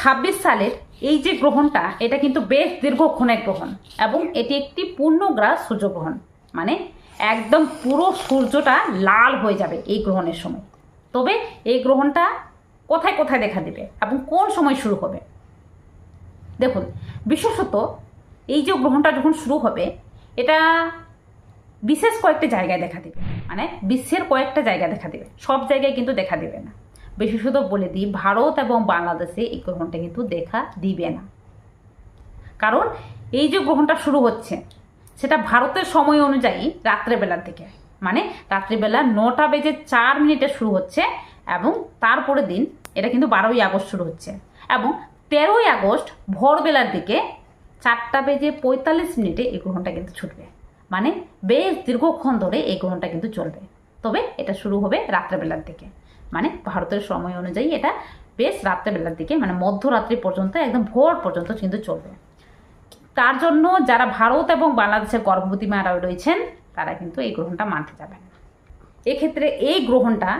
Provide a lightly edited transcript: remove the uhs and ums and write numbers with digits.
2026 সালের এই যে গ্রহণটা, এটা কিন্তু বেশ দীর্ঘক্ষণের গ্রহণ এবং এটি একটি পূর্ণগ্রাস সূর্যগ্রহণ। মানে একদম পুরো সূর্যটা লাল হয়ে যাবে এই গ্রহণের সময়। তবে এই গ্রহণটা কোথায় কোথায় দেখা দেবে এবং কোন সময় শুরু হবে? দেখুন, বিশেষত এই যে গ্রহণটা যখন শুরু হবে, এটা বিশেষ কয়েকটা জায়গায় দেখা দেবে। মানে বিশ্বের কয়েকটা জায়গায় দেখা দেবে, সব জায়গায় কিন্তু দেখা দেবে না। বিশেষত বলে দিই, ভারত এবং বাংলাদেশে এই গ্রহণটা কিন্তু দেখা দিবে না। কারণ এই যে গ্রহণটা শুরু হচ্ছে, সেটা ভারতের সময় অনুযায়ী রাত্রেবেলার দিকে, মানে রাত্রিবেলা 9:04 শুরু হচ্ছে এবং তারপরের দিন এটা কিন্তু 12ই আগস্ট শুরু হচ্ছে এবং 13ই আগস্ট ভোরবেলার দিকে 4:45 এই গ্রহণটা কিন্তু ছুটবে। মানে বেশ দীর্ঘক্ষণ ধরে এই গ্রহণটা কিন্তু চলবে। তবে এটা শুরু হবে রাত্রেবেলার দিকে, মানে ভারতের সময় অনুযায়ী এটা বেশ রাত্রেবেলার দিকে, মানে মধ্যরাত্রি পর্যন্ত, একদম ভোর পর্যন্ত কিন্তু চলবে। তার জন্য যারা ভারত এবং বাংলাদেশের গর্ভবতী মারা রয়েছেন, তারা কিন্তু এই গ্রহণটা মানতে যাবেন। এক্ষেত্রে এই গ্রহণটা